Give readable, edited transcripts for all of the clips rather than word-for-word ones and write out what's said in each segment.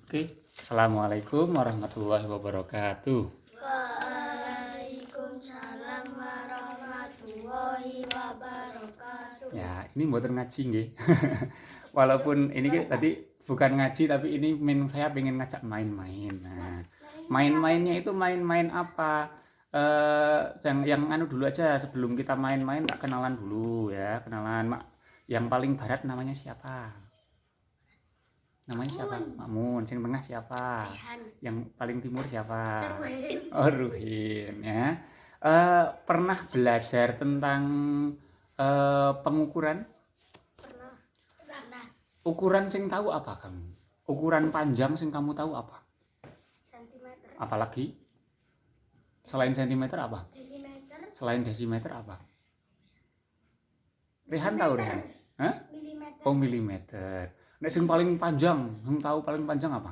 Oke, Assalamualaikum warahmatullahi wabarakatuh. Waalaikumsalam warahmatullahi wabarakatuh. Ya, ini mboten ngaji nggih. Walaupun ini tadi bukan ngaji tapi ini saya pengen ngajak main-main. Nah, main-mainnya itu main-main apa? Yang anu dulu aja sebelum kita main-main tak kenalan dulu ya. Kenalan yang paling barat namanya siapa? Namanya siapa? Makmun. Yang tengah siapa? Rehan. Yang paling timur siapa? Ruhin. Oh, Ruhin ya. Pernah belajar tentang pengukuran? Pernah. Ukuran sing tahu apa kamu? Ukuran panjang sing kamu tahu apa? Sentimeter. Apalagi? Selain sentimeter apa? Desimeter. Selain desimeter apa? Rehan tahu Rehan? Hah? Milimeter. Oh, milimeter. Nek sing paling panjang, yang tahu paling panjang apa?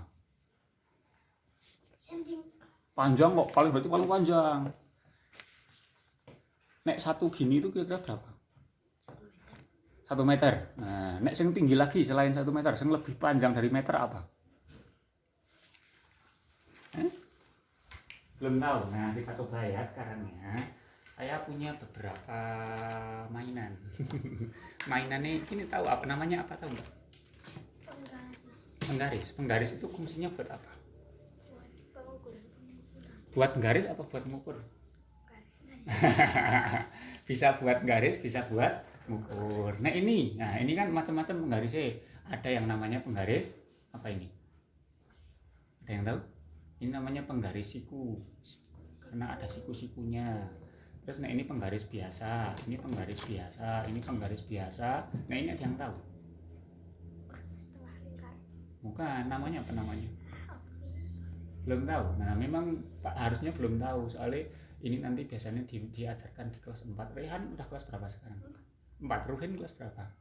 Sentimeter. Panjang kok, berarti paling panjang. Nek satu gini itu kira-kira berapa? 1 meter. Nah, nek sing tinggi lagi selain 1 meter, sing lebih panjang dari meter apa? Belum tahu. Nah, kita coba ya sekarang ya. Saya punya beberapa mainan. Mainannya ini tahu apa namanya, apa tahu nggak? Penggaris. Penggaris itu fungsinya buat apa? Buat pengukur. Buat garis apa buat mengukur? Garis. Bisa buat garis, bisa buat mengukur. Nah ini kan macam-macam penggarisnya. Ada yang namanya penggaris apa ini? Ada yang tahu? Ini namanya penggaris siku. Karena ada siku-sikunya. Terus ini penggaris biasa, ini penggaris biasa, ini penggaris biasa. Nah ini ada yang tahu? Setengah lingkar. Bukan, namanya apa namanya? Belum tahu. Nah memang harusnya belum tahu, soalnya ini nanti biasanya diajarkan di kelas 4. Rehan udah kelas berapa sekarang? 4. Ruhin kelas berapa?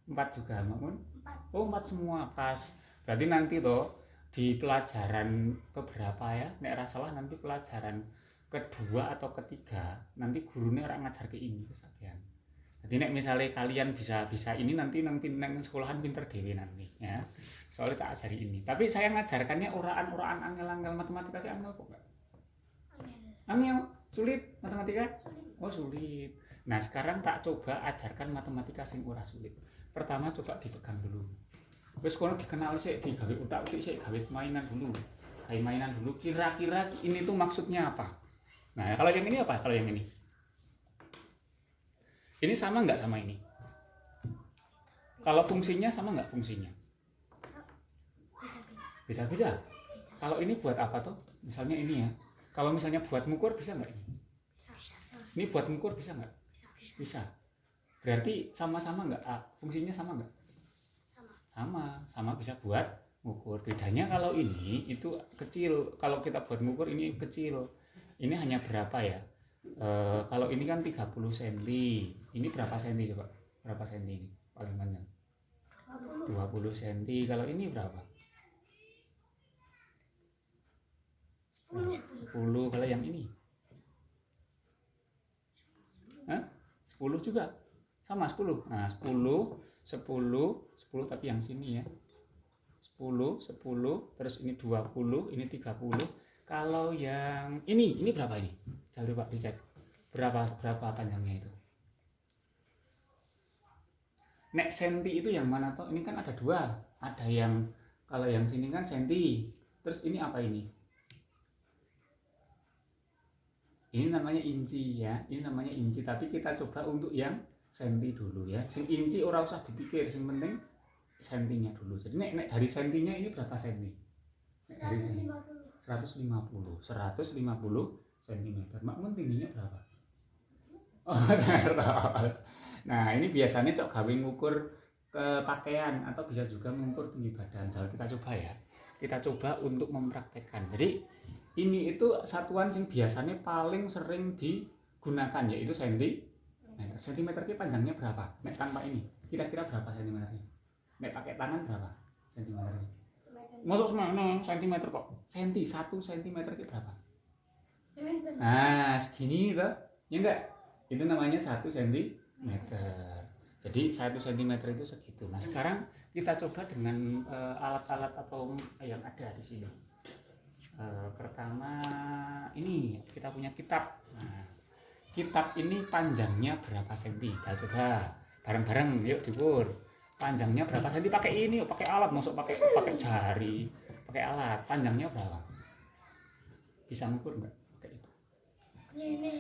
4 juga, Makmun? 4. Oh 4 semua, pas. Berarti nanti toh di pelajaran keberapa ya? Nek ra salah nanti pelajaran kedua atau ketiga nanti gurunya orang ngajar ke ini kesakian. Jadi nek misalnya kalian bisa ini nanti nang sekolahan pinter dewe nanti ya. Soalnya tak ajari ini. Tapi saya ngajarkannya uraan-uraan angel-angel matematika kayak angel kok enggak? Angel, sulit matematika? Oh sulit. Nah sekarang tak coba ajarkan matematika sing ora sulit. Pertama coba dipegang dulu. Wis kono dikenal sih, digawe utak-utik sih, gawe mainan dulu. Kayak mainan dulu. Kira-kira ini tuh maksudnya apa? Nah kalau yang ini apa? Kalau yang ini? Ini sama nggak sama ini? Kalau fungsinya sama nggak fungsinya? Beda-beda. Kalau ini buat apa tuh? Misalnya ini ya. Kalau misalnya buat mengukur bisa nggak ini? Ini buat mengukur bisa nggak? Bisa. Berarti sama-sama nggak? Fungsinya sama nggak? Sama bisa buat mengukur. Bedanya kalau ini itu kecil. Kalau kita buat mengukur ini kecil. Ini hanya berapa ya? Kalau ini kan 30 cm. Ini berapa cm coba? Berapa cm ini? Paling panjang. 20 cm. Kalau ini berapa? 10. Kalau yang ini? 10 juga. Sama 10. Nah, 10 tapi yang sini ya. 10, terus ini 20, ini 30. Kalau yang ini berapa ini? Coba dicek. Berapa panjangnya itu? Nek senti itu yang mana toh? Ini kan ada 2. Ada yang kalau yang sini kan senti. Terus ini apa ini? Ini namanya inci ya. Ini namanya inci, tapi kita coba untuk yang senti dulu ya. Sing inci ora usah dipikir, sing penting sentinya dulu. Jadi nek dari sentinya ini berapa senti? Dari 150 cm. Makmun tingginya berapa? Oh, terus. Nah, ini biasanya cok gawe ngukur ke pakaian atau bisa juga mengukur tinggi badan. Jadi kita coba ya. Kita coba untuk mempraktekkan. Jadi ini itu satuan yang biasanya paling sering digunakan yaitu sentimeter. Sentimeter ki panjangnya berapa? Nek tanpa ini. Kira-kira berapa sentimeternya? Nek pakai tangan berapa sentimeternya? Masuk semana sentimeter kok. 1 sentimeter itu berapa? Nah segini tuh ya enggak, itu namanya 1 sentimeter. Jadi 1 sentimeter itu segitu. Nah sekarang kita coba dengan alat-alat atau yang ada di sini. Pertama ini kita punya kitab. Nah, kitab ini panjangnya berapa senti? Kita coba bareng-bareng, yuk diukur. Panjangnya berapa senti? Pakai ini, pakai alat, masuk pakai jari, pakai alat. Panjangnya berapa? Bisa ngukur nggak? Pakai itu. Ini.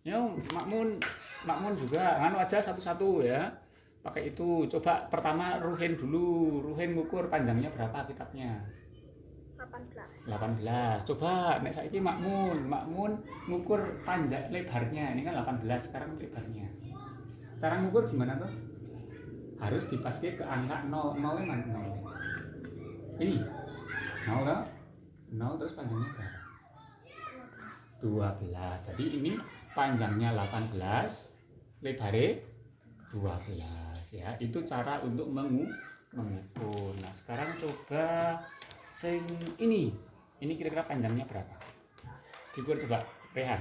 Ya, makmun juga. Nganu aja satu-satu ya. Pakai itu. Coba pertama Ruhin dulu. Ruhin ngukur panjangnya berapa kitabnya? 18. Coba nek saiki makmun ngukur panjang lebarnya. Ini kan 18 sekarang lebarnya. Cara ngukur gimana tuh? Harus dipaski ke angka 0. 0 mana 0? Ini 0 kan? 0 terus panjangnya berapa? 12. Jadi ini panjangnya 18, lebarnya 12 ya. Itu cara untuk mengukur. Nah, sekarang coba ini kira-kira panjangnya berapa? Diukur coba, Rehan.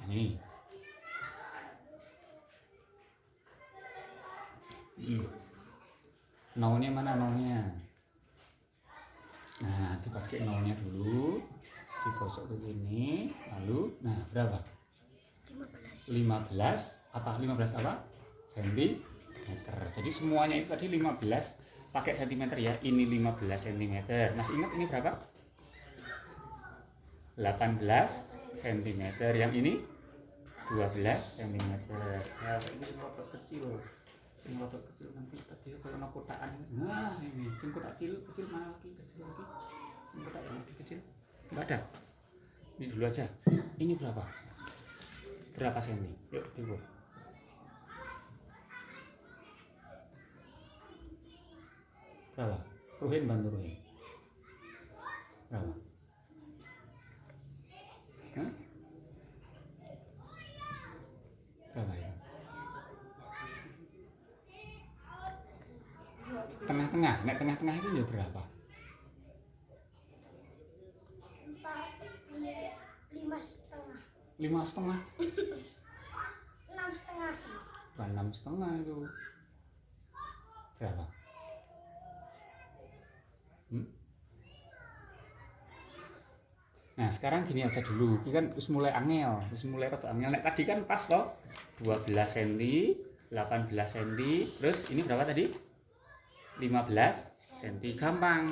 Ini. Nolnya mana nolnya? Nah, dipakai nolnya dulu, digosok ke sini, lalu, nah berapa? 15 apa? Sentimeter. Jadi semuanya itu tadi 15 pakai sentimeter ya. Ini 15 cm. Masih ingat ini berapa? 18 cm. Yang ini 12 cm. Nah, ini rotot kecil. Sing rotot kecil nanti tadi kalau kotakan. Nah, ini sing kotak kecil mana lagi? Kecil lagi. Sing kotak yang lebih kecil. Enggak ada. Ini dulu aja. Ini berapa? Berapa senti? Yuk diukur. Berapa? Ruhin bantu Ruhin. Berapa? Hah? Berapa ya? Tengah-tengah. Nek tengah-tengah itu ya berapa? 5,5. 5,5. 6,5. Bukan 6,5 itu. Berapa? Nah, sekarang gini aja dulu. Ini kan wis mulai angel, rada angel. Nek tadi kan pas toh 12 cm, 18 cm, terus ini berapa tadi? 15 cm. Gampang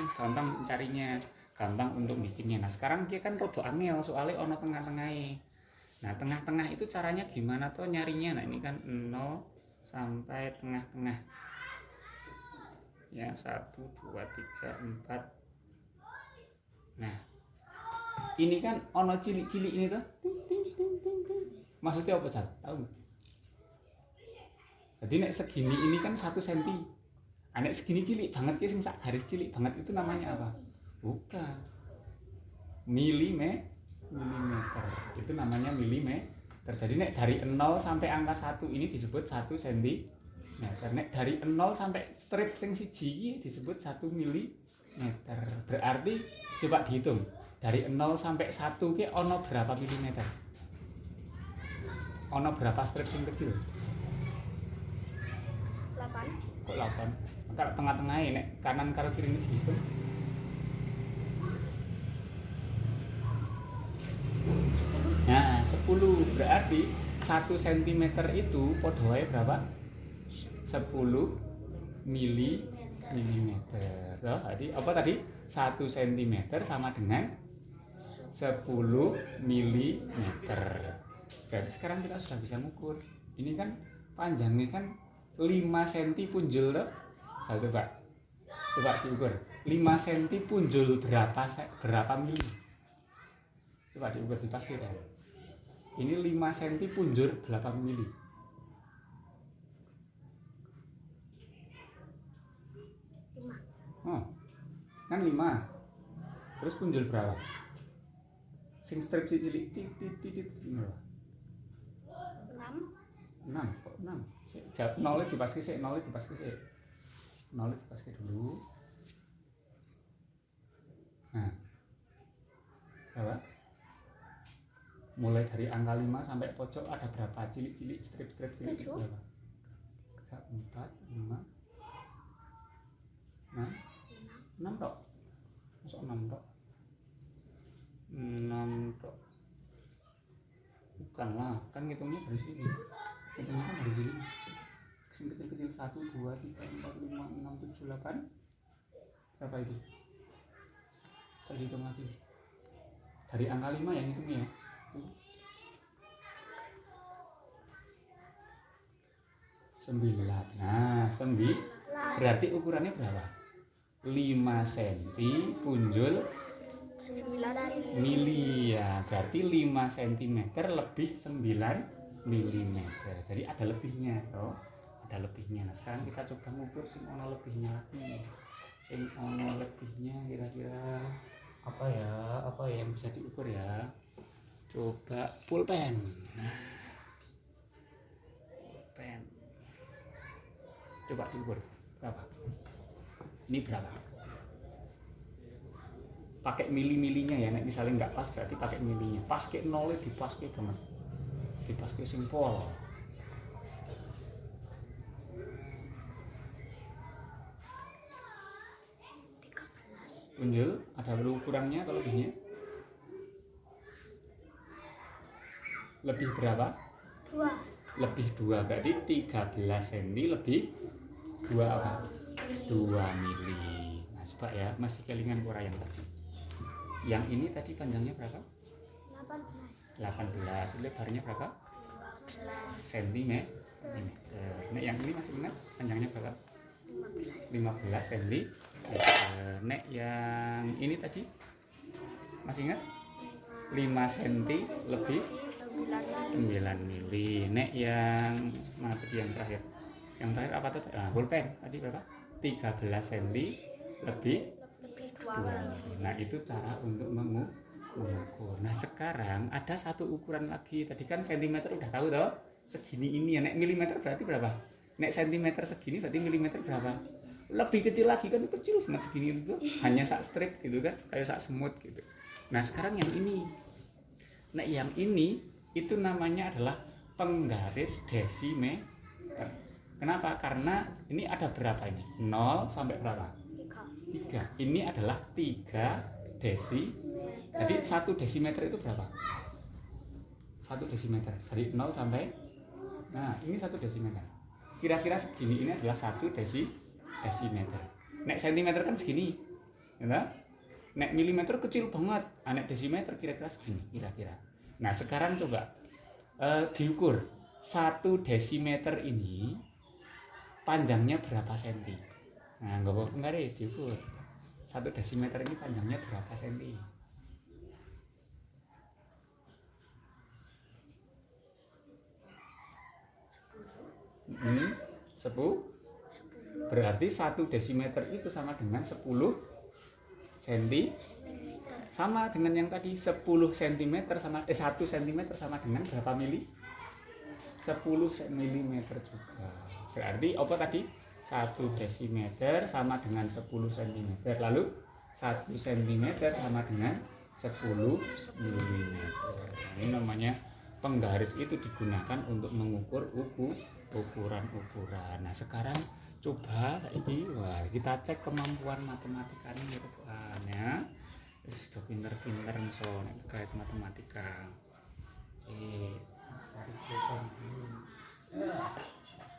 mencarinya, gampang untuk bikinnya. Nah, sekarang kita kan rada angel soalnya ono tengah-tengahnya. Nah, tengah-tengah itu caranya gimana tuh nyarinya? Nah, ini kan 0 sampai tengah-tengah. Ya, 1 2 3 4. Nah, ini kan ono cilik-cilik ini tuh. Maksudnya apa, Sal? Tahu nggak? Jadi nek segini ini kan 1 cm. Nek segini cilik banget ya, sing sak garis cilik banget itu namanya apa? Bukan. Milimeter. Itu namanya milimeter. Jadi nek dari 0 sampai angka 1 ini disebut 1 cm. Nek dari 0 sampai strip sing siji iki disebut 1 mm. Berarti coba dihitung. Dari 0 sampai 1 ki ono berapa milimeter? Ono berapa strip sing kecil? 8. Kok 8? Maka tengah-tengahnya nek kanan karo kiri ini dihitung. Nah, 10 berarti 1 cm itu padha wae berapa? 10 milimeter. Jadi apa tadi? 1 cm sama dengan 10 milimeter. Berarti sekarang kita sudah bisa mengukur. Ini kan panjangnya kan 5 cm punjul toh. Coba diukur. 5 cm punjul berapa mili? Coba diukur dipaskan ya. Ini 5 cm punjul berapa mili? Oh, kan 5. Terus punjul berapa? Sing strip cilik titit berapa? 6. Kok 6? Nolnya dipaski sik, nolnya dipaski dulu. Nah. Berapa? mulai dari angka 5 sampai pojok ada berapa cilik-cilik strip-strip cilik itu 7. berapa? 3, 4, 5, 6, 6 tok. Masuk 6 tok. 6 tok. Bukan lah, kan ngitungnya dari sini. Hitungnya kan dari sini. Yang kecil-kecil 1, 2, 3, 4, 5, 6, 7, 8. Berapa itu? Kita hitung lagi. Dari angka 5 yang hitungnya ya. 9. Nah, 9 berarti ukurannya berapa? 5 cm punjul 9 mili ya. Berarti 5 cm lebih 9 mm. Jadi ada lebihnya toh. Ada lebihnya. Nah, sekarang kita coba ngukur sing ono lebihnya lagi. Sing ono lebihnya kira-kira apa ya yang bisa diukur ya. Coba pulpen. Pulpen. Coba diukur berapa? Ini berapa? Pakai mili-milinya ya, nek misalnya nggak pas berarti pakai milinya. Pas ke nol dipaske banget. Dipaske sing pol. Punjul ada ukurannya atau lebihnya? Lebih berapa? 2. Lebih 2 berarti 13 cm lebih 2 apa? 2 mili. Nah, coba ya, masih kelingan ora yang tadi. Yang ini tadi panjangnya berapa? 18. Lebarnya berapa? 12 cm. Nek yang ini masih ingat panjangnya berapa? 15 cm. Nek yang ini tadi masih ingat? 5 cm lebih 9 mili. Nek yang mana tadi yang terakhir? Yang terakhir apa tuh? Nah, pulpen tadi berapa? 13 cm lebih 2 mili. Nah, itu cara untuk mengukur. Nah, sekarang ada satu ukuran lagi. Tadi kan sentimeter udah tahu toh? Segini ini ya. Nek milimeter berarti berapa? Nek sentimeter segini berarti milimeter berapa? Lebih kecil lagi kan, kecil cuma segini itu hanya sak strip gitu kan, kayak sak semut gitu. Nah, sekarang yang ini. Nah, yang ini itu namanya adalah penggaris desimeter. Kenapa? Karena ini ada berapa ini? 0 sampai berapa? 3. Ini adalah 3 desimeter. Jadi 1 desimeter itu berapa? 1 desimeter dari 0 sampai. Nah, ini 1 desimeter. Kira-kira segini ini adalah 1 desimeter. Nek sentimeter kan segini. Ya. Nek milimeter kecil banget. Nek desimeter kira-kira segini kira-kira. Nah, sekarang coba diukur 1 desimeter ini panjangnya berapa senti? Nah, nggak apa penggaris diukur 1 desimeter ini panjangnya berapa senti? Hmm, 10. Berarti 1 desimeter itu sama dengan 10 cm. Sama dengan yang tadi 10 cm sama 1 cm sama dengan berapa mili? 10 mm juga. Berarti apa tadi? 1 desimeter sama dengan 10 cm. Lalu 1 cm sama dengan 10 mm. Ini namanya penggaris itu digunakan untuk mengukur ukuran-ukuran. Nah, sekarang coba kita cek kemampuan matematikanya gitu soalnya. Sudah pinter-pinter so terkait matematika. Oke, cari pulpen dulu.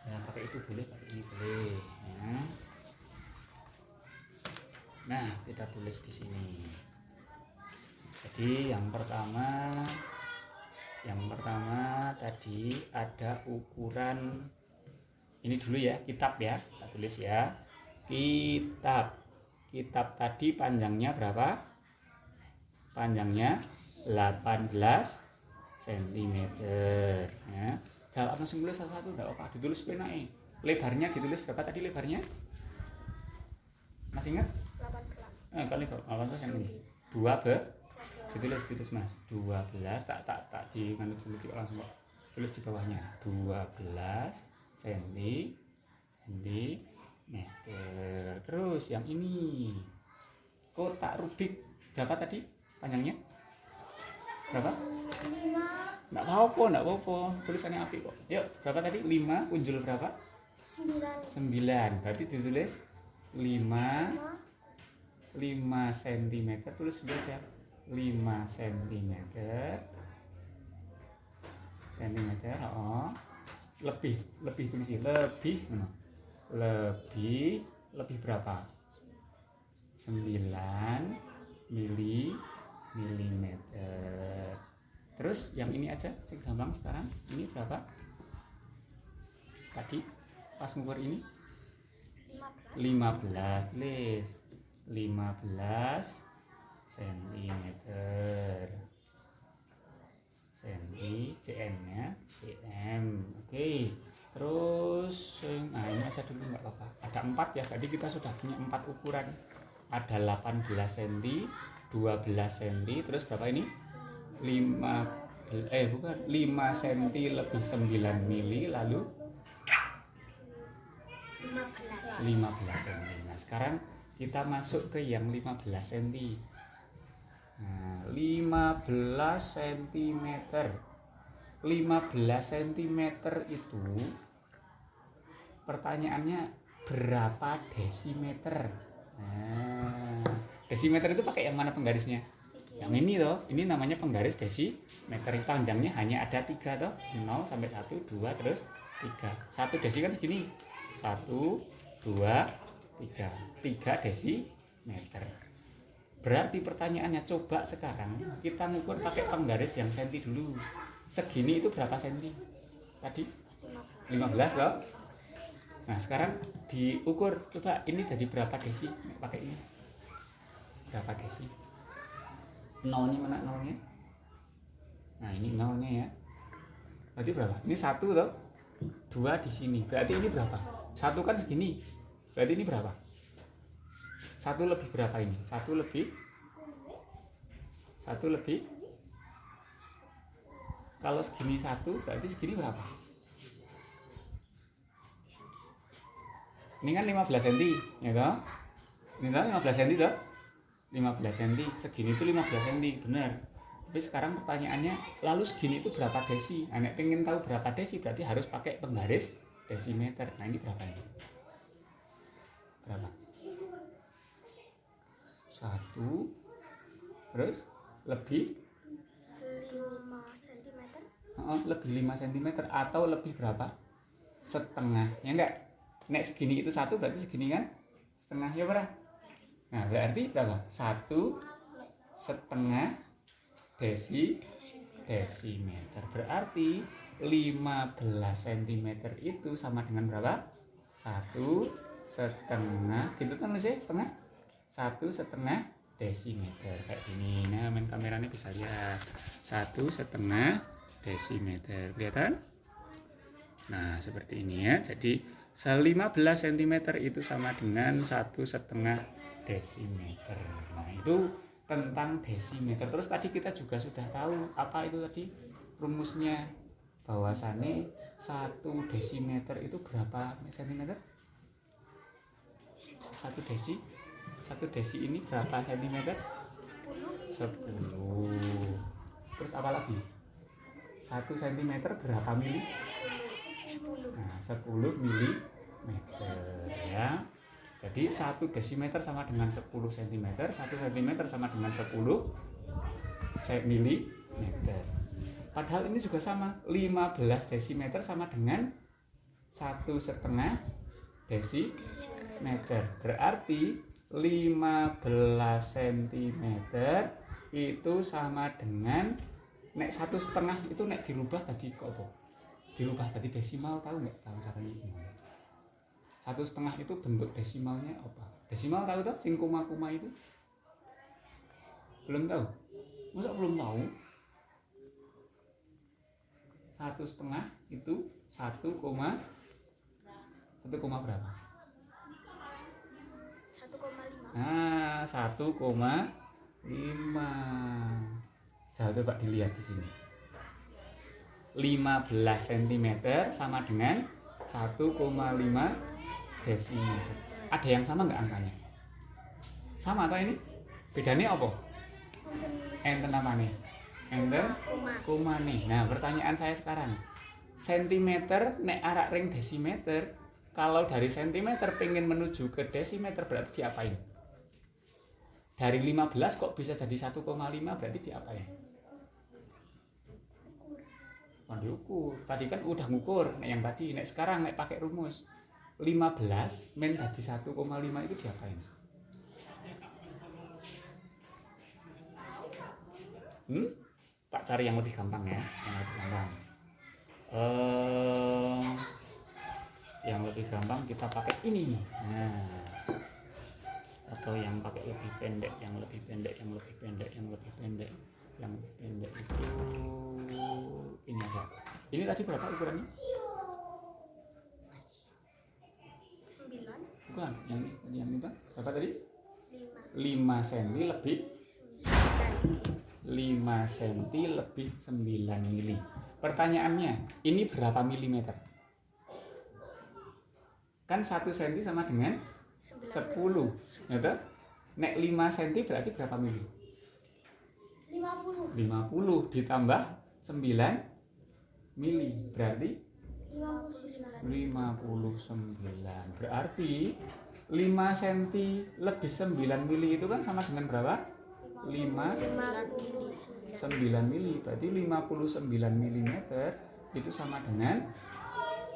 Ya, pakai itu boleh, pakai ini boleh. Ya. Nah, kita tulis di sini. Jadi yang pertama tadi ada ukuran ini dulu ya, kitab ya. Kita tulis ya. Kitab tadi panjangnya berapa? Panjangnya 18 cm ya. Kalau masih tulis satu enggak apa, ditulis penae. Lebarnya ditulis berapa tadi lebarnya? Masih ingat? 18. Kali 18 yang ini. 2 ditulis Mas. 12 tak di manut sendiri langsung kok. Tulis di bawahnya 12 cm. Terus yang ini kotak Rubik berapa tadi panjangnya? Berapa? 5, Enggak apa-apa. Tulisannya apik kok. Yuk, berapa tadi? 5 punjul berapa? 9, 9. Berarti ditulis 5 cm. Tulis dulu aja. 5 cm. Oh. Lebih tulis lebih mana? Lebih berapa? 9 milimeter. Terus yang ini aja, sing gampang sekarang. Ini berapa? Tadi pas ngukur ini 15, tulis 15 cm. cm ya, cm. Oke. Terus ini aja dulu nggak apa-apa. Ada 4 ya. Tadi kita sudah punya 4 ukuran. Ada 18 cm, 12 cm, terus berapa ini? 5 cm lebih 9 mili, lalu 15 cm. Nah, sekarang kita masuk ke yang 15 cm. Nah, 15 cm. 15 cm itu pertanyaannya berapa desimeter? Nah, desimeter itu pakai yang mana penggarisnya? Yang ini toh, ini namanya penggaris desimeter. Panjangnya hanya ada 3 toh, 0 sampai 1, 2, terus 3. 1 desi kan segini. 1, 2, 3. 3 desimeter. Berarti pertanyaannya, coba sekarang kita ngukur pakai penggaris yang senti dulu. Segini itu berapa senti? Tadi 15 toh. Nah, sekarang diukur, coba ini jadi berapa desi pakai ini? Berapa desi? Nolnya mana nolnya? Nah, ini nolnya ya. Berarti berapa? Ini 1 toh. 2 di sini. Berarti ini berapa? 1 kan segini. Berarti ini berapa? 1 lebih berapa ini? 1 lebih kalau segini 1, berarti segini berapa? Ini kan 15 cm, ya toh? Ini toh 15 cm toh? 15 cm, segini itu 15 cm, benar. Tapi sekarang pertanyaannya, lalu segini itu berapa desi? Nek pengen tahu berapa desi, berarti harus pakai penggaris desimeter. Nah, ini berapa ini? Berapa? 1, terus lebih 5 cm. Lebih 5 cm atau lebih berapa? Setengah, ya enggak? Nek segini itu 1, berarti segini kan? Setengah, ya berapa? Nah, berarti berapa? 1,5 desimeter. Berarti 15 cm itu sama dengan berapa? 1,5. Gitu kan masih setengah? 1,5 desimeter kayak gini. Nah, main kameranya bisa lihat 1,5 desimeter. Kelihatan? Nah, seperti ini ya. Jadi 15 cm itu sama dengan 1,5 desimeter. Nah, itu tentang desimeter. Terus tadi kita juga sudah tahu apa itu tadi rumusnya, bahwasannya 1 desimeter itu berapa cm? 1 desi ini berapa cm? 10. Terus apa lagi? 1 cm berapa mili? Nah, 10 mm ya. Jadi 1 desimeter sama dengan 10 cm, 1 cm sama dengan 10 mm. Padahal ini juga sama, 15 desimeter sama dengan 1,5 desimeter. Berarti 15 cm itu sama dengan, nek 1,5 itu nek dirubah tadi kok apa? Dirubah tadi desimal, tahu nggak? Tahu caranya gimana? 1,5 itu bentuk desimalnya apa? Desimal tahu toh? Sing koma-koma itu? Belum tahu? Masa belum tahu? 1,5 itu 1, berapa? 1,5. Nah, 1,5. Coba dilihat di sini. 15 cm sama dengan 1,5 desimeter. Ada yang sama nggak angkanya? Sama atau ini? Bedanya apa? Enten apa nih? enten koma nih. Nah, pertanyaan saya sekarang. Sentimeter nek arak ring desimeter, kalau dari sentimeter pengen menuju ke desimeter berarti diapain? Dari 15 kok bisa jadi 1,5 berarti diapain? Oh, diukur. Tadi kan udah ngukur nek yang tadi. Nek sekarang nek pakai rumus 15 men jadi 1,5 itu diapain? Tak cari yang lebih gampang ya, yang lebih gampang. Yang lebih gampang kita pakai ini. Nah, atau yang pakai lebih pendek, yang lebih pendek, yang lebih pendek, yang lebih pendek, yang lebih pendek itu ini aja. Ini tadi berapa ukurannya? 9. Bukan, yang ini berapa tadi? 5. 5 cm lebih 9. 5 cm lebih 9 mili. Pertanyaannya, ini berapa milimeter? Kan 1 cm sama dengan 10, ya toh? Nek 5 cm berarti berapa mili? 50. 50 ditambah 9 mili, berarti 59. 59. Berarti 5 cm lebih 9 mili itu kan sama dengan berapa? 9 mili. Berarti 59 mm itu sama dengan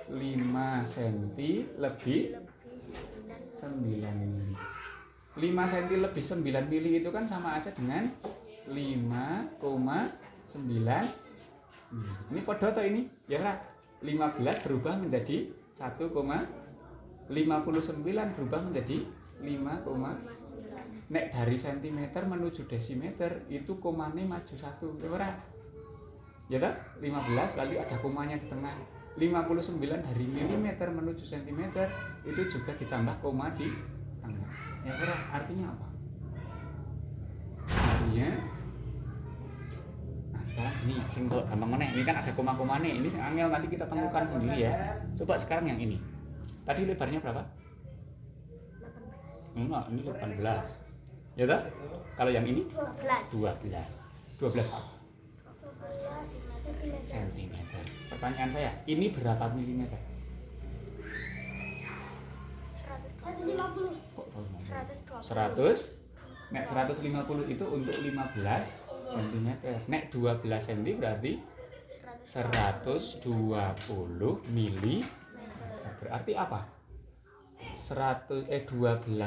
5 cm lebih 9 mili. 5 cm lebih 9 mili itu kan sama aja dengan 5,9 mili. Ini podo atau ini? Ya lah. 15 berubah menjadi 1,59 berubah menjadi 5, nek dari sentimeter menuju desimeter itu komanya maju 1, ya toh? 15 lalu ada komanya di tengah. 59 dari milimeter menuju sentimeter itu juga ditambah koma di tengah. Ya artinya apa? Artinya sekarang ini sing gampang meneh. Ini kan ada koma-komane. Ini sing angel nanti kita temukan sendiri ya. Coba sekarang yang ini. Tadi lebarnya berapa? 18. Enggak, ini 18. Ya toh? Kalau yang ini 12. 12 apa? 12 cm. Pertanyaan saya, ini berapa milimeter? 150. Kok tahu? 120. 100. Nek 150 itu untuk 15 cm. Nek 12 cm berarti 120 mili. Berarti apa? 12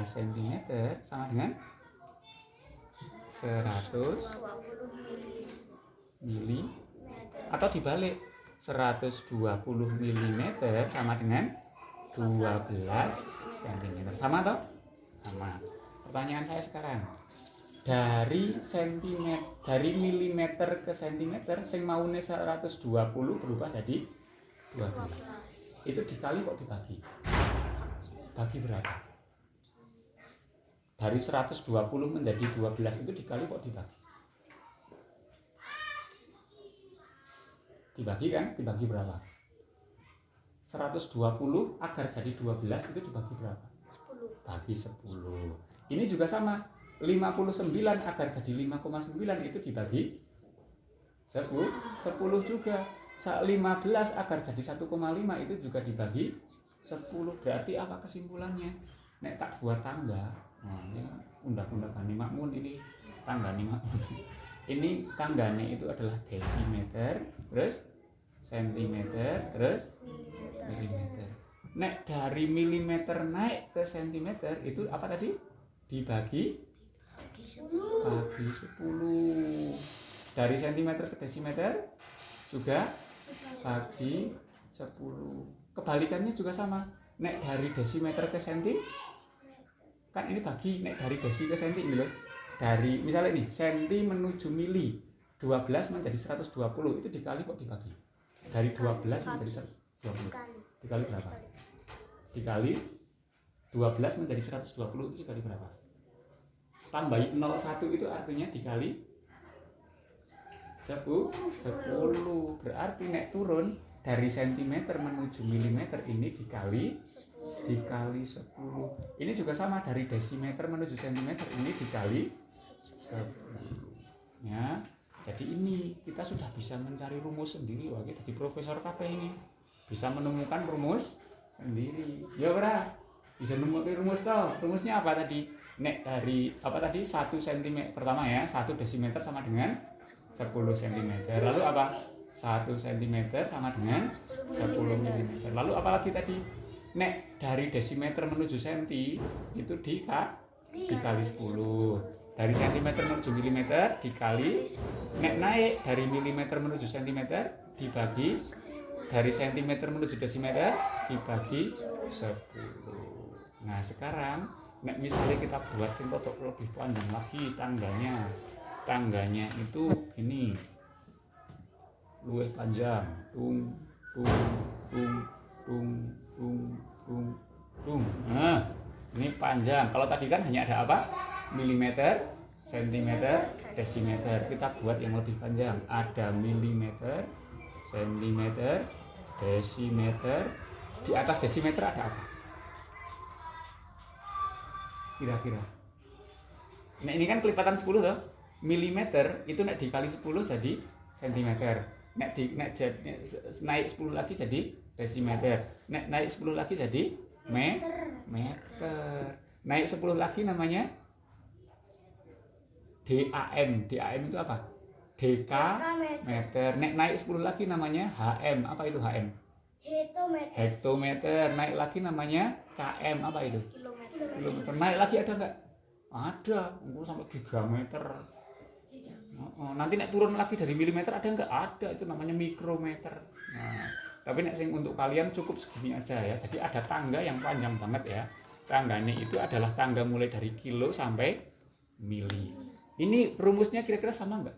cm sama dengan 100 mili, atau dibalik 120 mm sama dengan 12 cm. Sama toh? Sama. Pertanyaan saya sekarang, dari milimeter ke sentimeter sing maune 120 berubah jadi 12. Itu dikali kok dibagi? Bagi berapa? Dari 120 menjadi 12 itu dikali kok dibagi? Dibagi kan? Dibagi berapa? 120 agar jadi 12 itu dibagi berapa? 10. Bagi 10. Ini juga sama. 59 agar jadi 5,9 itu dibagi 10 juga. 15 agar jadi 1,5 itu juga dibagi 10. Berarti apa kesimpulannya? Nek tak buat tangga. Nah, ini undang-undangan makmun ini tangga makmun. Ini tangganya itu adalah desimeter, terus sentimeter, terus milimeter. Nek dari milimeter naik ke sentimeter itu apa tadi? Dibagi bagi 10. Dari sentimeter ke desimeter juga bagi 10. Kebalikannya juga sama. Nek dari desimeter ke senti kan ini bagi, nek dari desi ke senti ini loh. Dari misalnya ini senti menuju mili 12 menjadi 120 itu dikali kok dibagi? Dari 12 menjadi 120 dikali berapa? Dikali 12 menjadi 120 itu dikali berapa? Tambahin 01 itu artinya dikali 10. Berarti nek turun dari sentimeter menuju milimeter ini dikali 10. Ini juga sama, dari desimeter menuju sentimeter ini dikali 10. Ya. Jadi ini kita sudah bisa mencari rumus sendiri. Wah, kita di Profesor KP ini bisa menemukan rumus sendiri. Ya ora? Bisa menemukan rumus toh. Rumusnya apa tadi? Nek dari apa tadi? 1 cm pertama ya, 1 desimeter sama dengan 10 cm. Lalu apa? 1 cm sama dengan 10 mm. Lalu apalagi tadi? Nek dari desimeter menuju senti itu dikali 10. Dari sentimeter menuju milimeter dikali, nek naik dari milimeter menuju sentimeter dibagi, dari sentimeter menuju desimeter dibagi 10. Nah sekarang nek misalnya kita buat sing rodok lebih panjang lagi tangganya itu ini luwih panjang, tung tung tung tung tung tung tung. Nah ini panjang. Kalau tadi kan hanya ada apa? Milimeter, sentimeter, desimeter. Kita buat yang lebih panjang. Ada milimeter, sentimeter, desimeter. Di atas desimeter ada apa? Kira-kira. Nah ini kan kelipatan 10 toh. Milimeter itu nek dikali 10 jadi sentimeter. Nek naik 10 lagi jadi desimeter. Nek naik 10 lagi jadi meter. Naik 10 lagi namanya DAM. DAM itu apa? Dekameter. Nek naik 10 lagi namanya HM. Apa itu HM? Hektometer. Naik lagi namanya KM. Apa itu? Kilometer. Naik lagi ada enggak? Ada. Mungkin sampai gigameter. Nanti nek turun lagi dari milimeter ada enggak? Ada. Itu namanya mikrometer. Nah, tapi nek sing untuk kalian cukup segini aja ya. Jadi ada tangga yang panjang banget ya. Tangganya itu adalah tangga mulai dari kilo sampai mili. Ini rumusnya kira-kira sama enggak?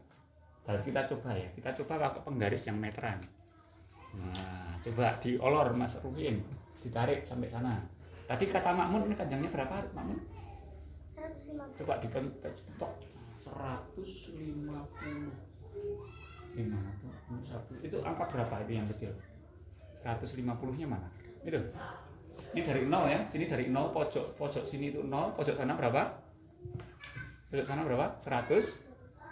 Jadi kita coba ya. Kita coba pakai penggaris yang meteran. Nah, coba diolor Mas Ruhin. Ditarik sampai sana. Tadi kata Makmun ini panjangnya berapa, Makmun? 150. Coba dipentok 150. 501. Itu angka berapa itu yang kecil? 150-nya mana? Itu. Ini dari 0 ya. Sini dari 0, pojok sini itu 0, pojok sana berapa? Pojok sana berapa? 150.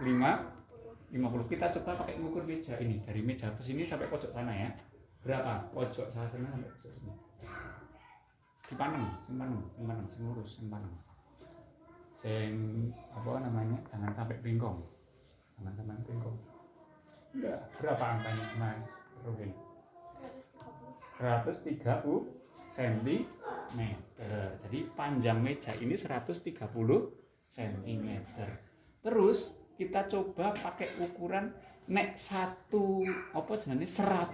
Kita coba pakai ngukur meja ini. Dari meja ke sini sampai pojok sana ya. Berapa? Pojok sana sampai pojok sini. Dipaneng, sing lurus, sing paneng. Sing apa namanya? Jangan sampai bengkong. Enggak, berapa angkanya Mas Ruhin? 130 cm. Jadi panjang meja ini 130 cm. Terus kita coba pakai ukuran nek 100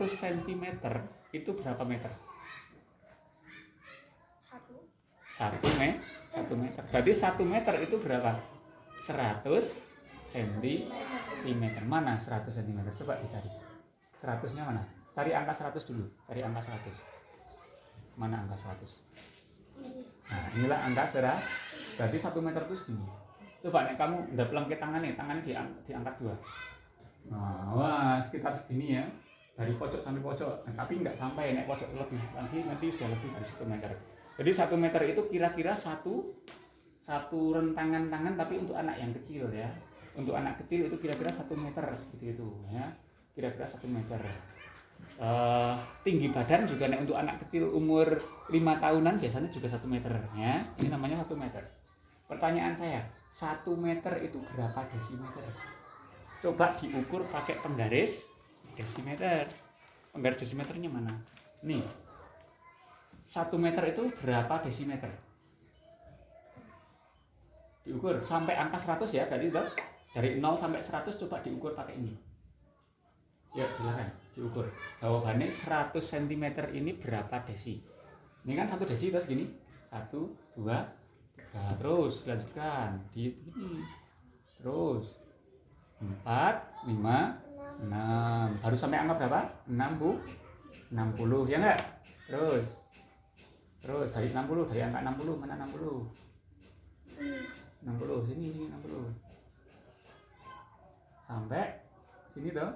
cm itu berapa meter? 1 meter. Berarti 1 meter itu berapa? 100 cm. Mana 100 cm? Coba dicari. 100-nya mana? Cari angka 100 dulu. Cari angka 100. Mana angka 100? Nah, inilah angka 100. Berarti 1 meter itu segini. Coba nih kamu udah pelengkit tangannya diangkat 2. Nah, wah, sekitar segini ya. Dari pojok sampai pojok. Nah, tapi nggak sampai nek pojok lebih. Nanti sudah lebih dari 1 meter. Jadi 1 meter itu kira-kira satu rentangan tangan tapi untuk anak yang kecil ya. Untuk anak kecil itu kira-kira 1 meter seperti itu ya. Kira-kira 1 meter. Tinggi badan juga nek untuk anak kecil umur 5 tahunan biasanya juga 1 meter ya. Ini namanya 1 meter. Pertanyaan saya, 1 meter itu berapa desimeter? Coba diukur pakai penggaris desimeter. Penggaris desimeternya mana? Nih. 1 meter itu berapa desimeter? Diukur sampai angka 100 ya, berarti itu dari 0 sampai 100 coba diukur pakai ini. Ya, silakan diukur. Jawabannya 100 cm ini berapa desi? Ini kan 1 desi terus gini. 1, 2, 3. Terus dilanjutkan di ini. Terus 4, 5, 6. Baru sampai angka berapa? 60 ya enggak? Terus dari 60, dari angka 60 mana 60? 60 sini 60. Sampai sini toh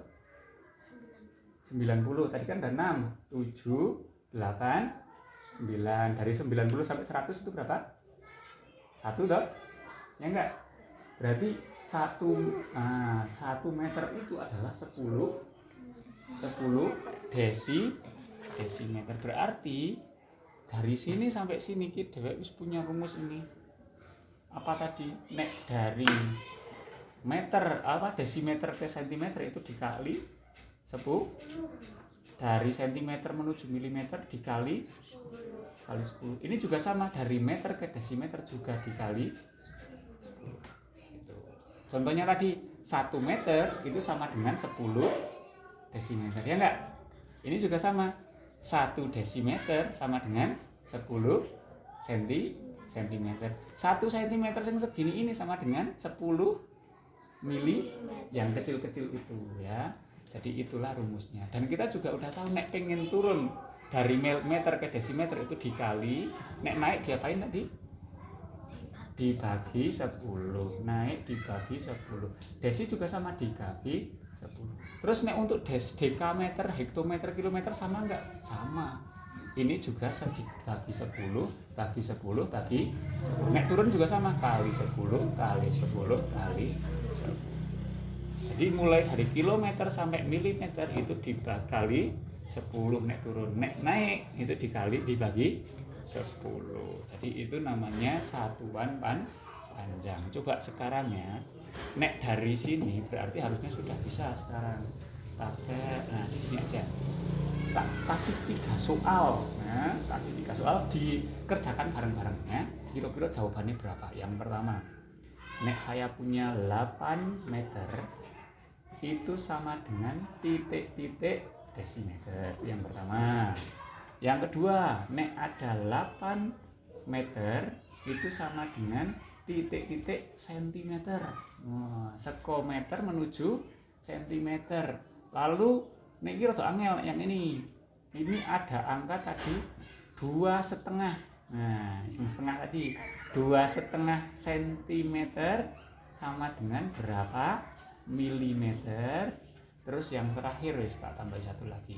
90. Tadi kan ada 6, 7, 8, 9. Dari 90 sampai 100 itu berapa? 1 toh? Ya enggak? Berarti 1 meter itu adalah 10 desimeter. Berarti dari sini sampai sini kita wis punya rumus ini. Apa tadi? Nek dari meter desimeter ke sentimeter itu dikali 10, dari sentimeter menuju milimeter dikali 10. Ini juga sama, dari meter ke desimeter juga dikali 10. Gitu. Contohnya tadi 1 meter itu sama dengan 10 desimeter, ya enggak? Ini juga sama, 1 desimeter sama dengan 10 sentimeter. 1 sentimeter yang segini ini sama dengan 10 mili yang kecil-kecil itu, ya. Jadi itulah rumusnya. Dan kita juga udah tahu nek pengen turun dari meter ke desimeter itu dikali, nek naik diapain tadi? Dibagi 10. Naik dibagi 10. Desi juga sama, dibagi 10. Terus nek untuk dekameter, hektometer, kilometer sama enggak? Sama. Ini juga dibagi 10, bagi 10, bagi 10. Nek turun juga sama, kali 10, kali 10, kali 10. Jadi mulai dari kilometer sampai milimeter itu dibagi 10 nek turun. Nek naik itu dibagi 10. Jadi itu namanya satuan panjang. Coba sekarang ya. Nek dari sini berarti harusnya sudah bisa sekarang. Pakai di sini aja. Tak kasih 3 soal. Nah, kasih 3 soal dikerjakan bareng-bareng ya. Kira-kira jawabannya berapa? Yang pertama, nek saya punya 8 meter itu sama dengan titik-titik desimeter. Yang pertama. Yang kedua, nek ada 8 meter itu sama dengan titik-titik sentimeter. Sekometer menuju sentimeter. Lalu nek iki rada angel yang ini. Ini ada angka tadi 2,5. Nah, yang setengah tadi 2,5 sentimeter sama dengan berapa milimeter. Terus yang terakhir wis tak tambah satu lagi.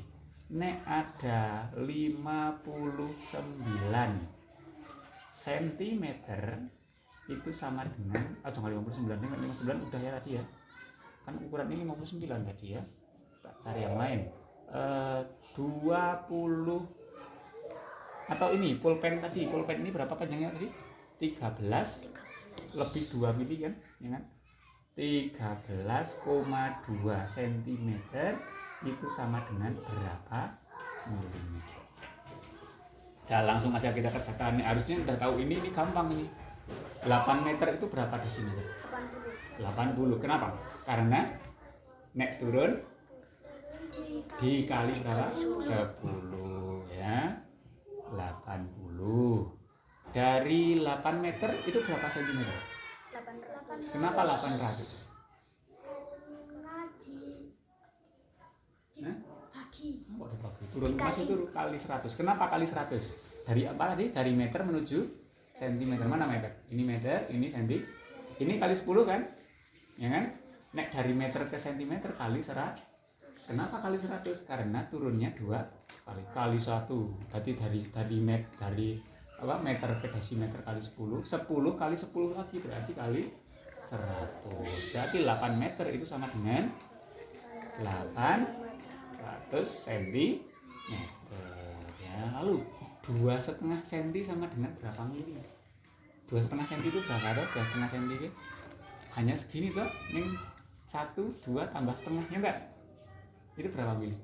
Nek ada 59 sentimeter itu sama dengan jangan 59, 59 udah ya tadi ya. Kan ukuran ini 59 tadi ya. Tak cari yang lain. 20 atau ini pulpen tadi. Pulpen ini berapa panjangnya tadi? 13 lebih 2 mili kan? Ya kan? 13,2 cm itu sama dengan berapa milimeter. Langsung aja kita kerjakan. Harusnya udah tahu ini gampang nih. 8 meter itu berapa desimeter? 80. Kenapa? Karena nek turun dikali berapa? 10 ya. 80. Dari 8 meter itu berapa sentimeter? 800. Kenapa 800? Bagi. Kok dibagi? Turun masih turun kali 100. Kenapa kali 100? Dari apa tadi? Dari meter menuju sentimeter. Mana meter? Ini meter, ini senti. Ini kali 10 kan? Ya kan? Nek dari meter ke sentimeter kali 100. Kenapa kali 100? Karena turunnya 2 kali 1. Berarti dari meter ke desimeter kali 10. 10 kali 10 lagi berarti kali 100. Berarti 8 meter itu sama dengan 800 cm. Ya, lalu 2,5 cm sama dengan berapa mili? 2,5 cm itu berapa toh? 2,5 cm itu hanya segini toh. Ini 1, 2 tambah setengah ya enggak? Itu berapa mili?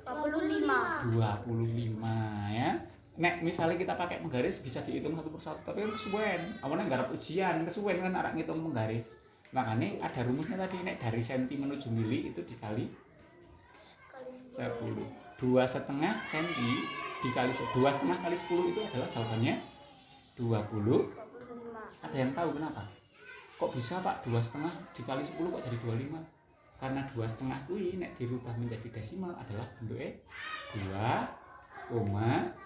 25 ya. Nek misalnya kita pakai penggaris bisa dihitung satu persatu, tapi kan kesuwen. Awalnya nggarap ujian, kesuwen kan arek ngitung penggaris. Makanya ada rumusnya tadi, nek dari senti menuju mili itu dikali 10. 2,5 senti dikali 2,5 kali 10 itu adalah jawabannya 20. Ada yang tahu kenapa? Kok bisa Pak 2,5 dikali 10 kok jadi 25? Karena 2,5 kuwi nek dirubah menjadi desimal adalah bentuknya 2,5.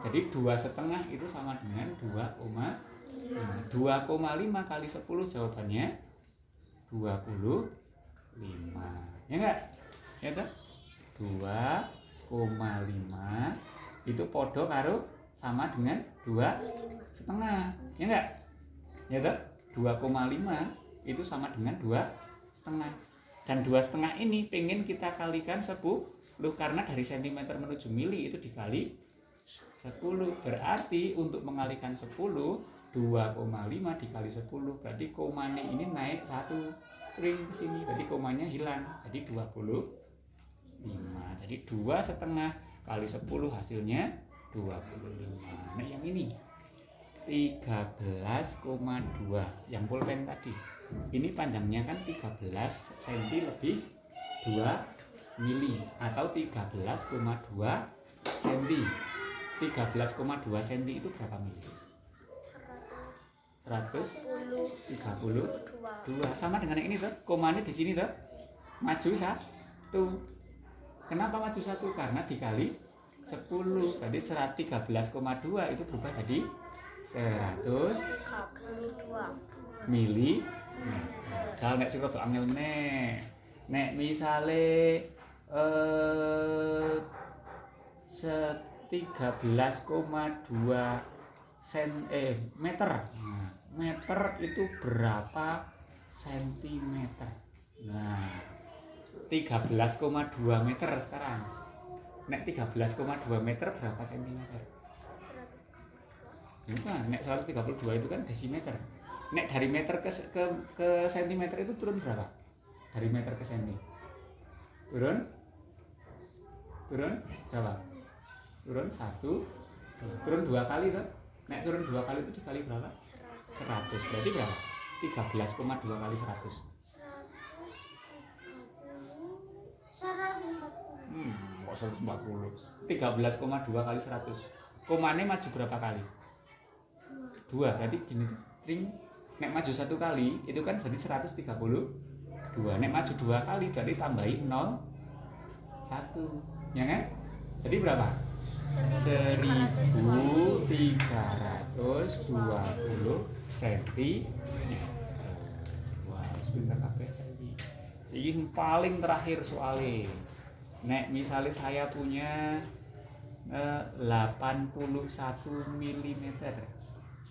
Jadi 2,5 itu sama dengan 2,5. 2,5 kali 10 jawabannya 25. Ya enggak? Ya toh? 2,5 itu podo karo sama dengan 2,5. Ya enggak? Ya toh? 2,5 itu sama dengan 2,5. Dan 2,5 ini pengen kita kalikan 10 karena dari cm menuju mili itu dikali 10. Berarti untuk mengalikan 10, 2,5 dikali 10 berarti komanya ini naik 1 string ke sini, berarti komanya hilang. Jadi 25. Jadi 2,5 kali 10 hasilnya 25. Nah, yang ini 13,2 yang pulpen tadi. Ini panjangnya kan 13 cm lebih 2 mili atau 13,2 cm. 13,2 cm itu berapa mili? 132 sama dengan yang ini tuh. Komanya di sini tuh maju 1. Kenapa maju 1? Karena dikali 10. Berarti 113,2 itu berubah jadi 132 mili. Kalau nek sing rada angel meneh. Nek misale 13,2 meter. Meter itu berapa sentimeter? Nah, 13,2 meter sekarang. Nek 13,2 meter berapa sentimeter? Bukan, nek 132 itu kan desimeter. Nek dari meter ke sentimeter itu turun berapa? Dari meter ke senti. Turun berapa? Turun 1, turun 2 kali tuh. Nek turun 2 kali itu dikali berapa? 100. Berarti berapa? 13,2 kali 100. 140. Kok 140? 13,2 kali 100. Komane maju berapa kali? 2. Berarti gini tuh. Nek maju 1 kali itu kan jadi 132. Nek maju 2 kali berarti tambahin 0 1. Ya kan? Jadi berapa? 1320 cm. Wah, pinter kabeh saiki. Iki paling terakhir soalnya. Nek misalnya saya punya 81 mm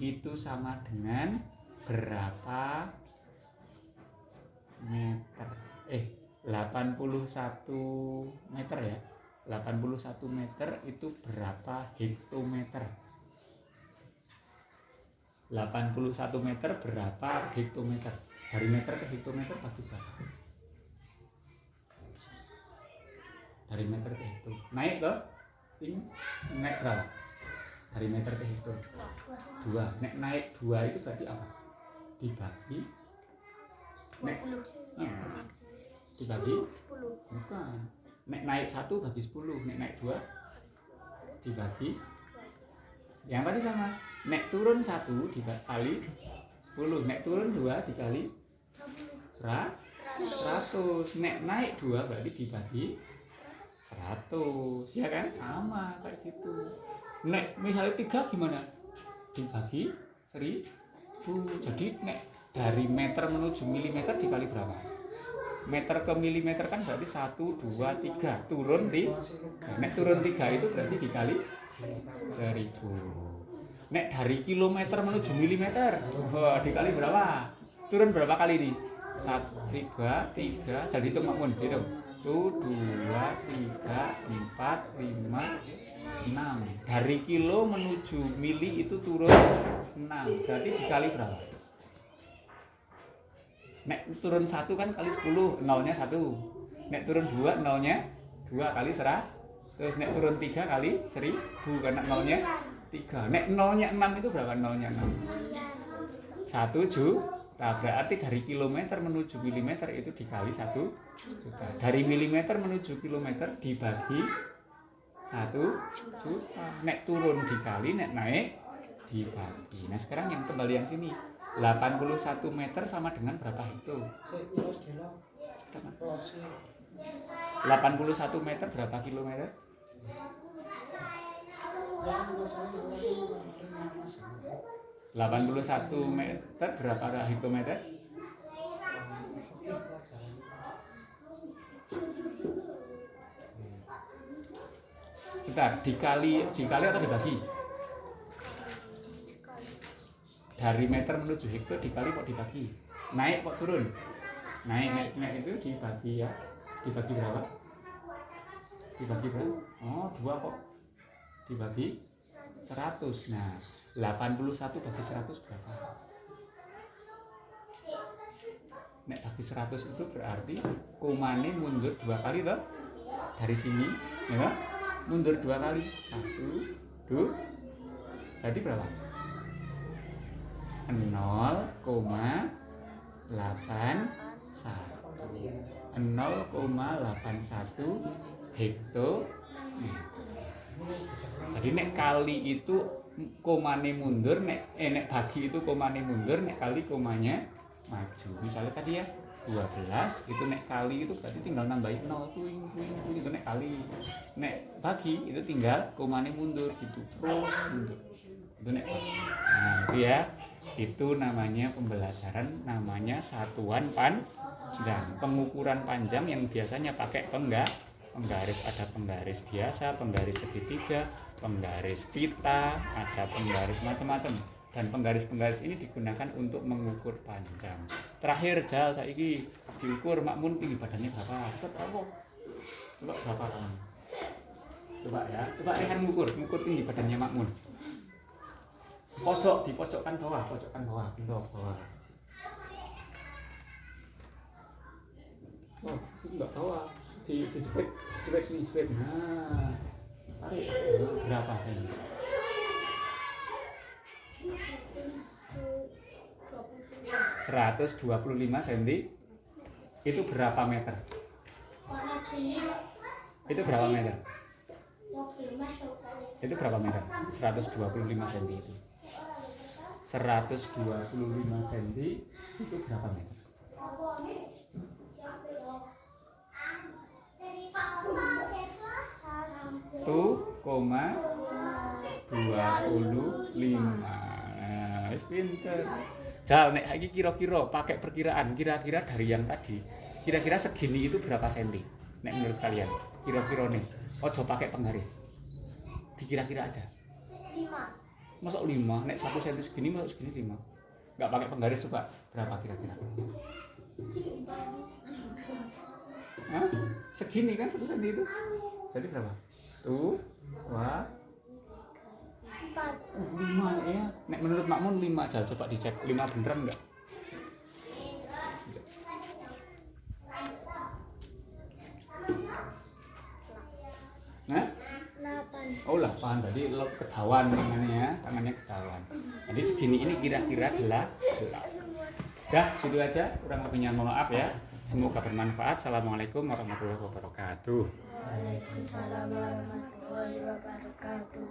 itu sama dengan berapa meter? 81 meter ya. 81 meter itu berapa hektometer? 81 meter berapa hektometer? Dari meter ke hektometer bagi berapa? Dari meter ke hekto. Naik ke? Naik berapa? Dari meter ke hekto. 2. Nek naik 2 itu berarti apa? Dibagi 20. Dibagi 10. bukan. Nek naik 1 bagi 10, nek naik 2 dibagi. Yang tadi sama. Nek turun 1 dikali 10, nek turun 2 dikali 100. Nek naik 2 berarti dibagi 100. Ya kan? Sama kayak gitu. Nek misalnya 3 gimana? Dibagi 1000. Jadi nek dari meter menuju milimeter dikali berapa? Meter ke milimeter kan berarti 1, 2, 3. Turun di nek turun 3 itu berarti dikali 1000. Nek dari kilometer menuju milimeter dikali berapa? Turun berapa kali nih? 1, 3, 3. Jadi hitung makmun, hitung. 1, 2, 3, 4, 5, 6. Dari kilo menuju mili itu turun 6. Berarti dikali berapa? Nek turun 1 kan kali 10, nolnya 1. Nek turun 2, nolnya 2 kali 100. Terus nek turun 3 kali 1000 karena nolnya 3. Nek nolnya 6 itu berapa nolnya 6? 1 juta. Berarti dari kilometer menuju milimeter itu dikali 1 juta. Dari milimeter menuju kilometer dibagi 1 juta. Nek turun dikali, nek naik dibagi. Nah sekarang yang kembali yang sini. 81 meter sama dengan berapa hekto? 81 meter berapa kilometer? 81 meter berapa hektometer? Bentar, dikali atau dibagi? dari meter menuju hekto dikali kok dibagi. Naik kok turun? Naik itu dibagi ya. Dibagi berapa? Dibagi berapa? Oh, 2 kok. Dibagi 100. Nah, 81 bagi 100 berapa? Nek bagi 100 itu berarti komane mundur 2 kali toh? Dari sini, ya toh? Mundur 2 kali. 1, 2. Berarti berapa? 0,81 hektometer. Jadi nek kali itu komane mundur, nek bagi itu komane mundur, nek kali komanya maju. Misalnya tadi ya 12 itu nek kali itu berarti tinggal nambahin 0 kuing itu nek kali. Nek bagi itu tinggal komane mundur gitu terus mundur. Itu nek bagi. Nah, itu ya. Itu namanya pembelajaran, namanya satuan panjang. Pengukuran panjang yang biasanya pakai penggaris, ada penggaris biasa, penggaris segitiga, penggaris pita, ada penggaris macam-macam. Dan penggaris-penggaris ini digunakan untuk mengukur panjang. Terakhir Jal saiki diukur makmun tinggi badannya berapa? Coba tahu. Coba berapa kamu? Coba ya. Coba Rehan mengukur tinggi badannya makmun. Pojok, di pojokan bawah, pintu bawah. Oh, itu enggak bawah. Dijepit nih, jepit. Nah. Tarik. Berapa senti? 125 cm. Itu berapa meter? Itu berapa meter? Itu berapa meter? 125 cm itu. 125 cm itu berapa meter? 2,25. Nah, wis pinter. Jal nek iki kira-kira pakai perkiraan, kira-kira dari yang tadi, kira-kira segini itu berapa senti? Nek menurut kalian, kira-kira nih. Ojo pakai penggaris. Dikira-kira aja. 5. Masuk 5, nek 1 senti segini masuk segini 5. Enggak pakai penggaris coba berapa kira-kira? Hah? Segini kan 1 senti itu? Jadi berapa? Tuh, 2, 5 ya. Nek menurut makmun 5 aja, coba dicek 5 beneran enggak? Nah? 8. Oh 8, tadi ketahuan tangannya ketahuan. Jadi segini ini kira-kira 8. Dah, segitu aja. Kurang lebihnya mohon maaf ya. Semoga bermanfaat. Assalamualaikum warahmatullahi wabarakatuh. Waalaikumsalam warahmatullahi wabarakatuh.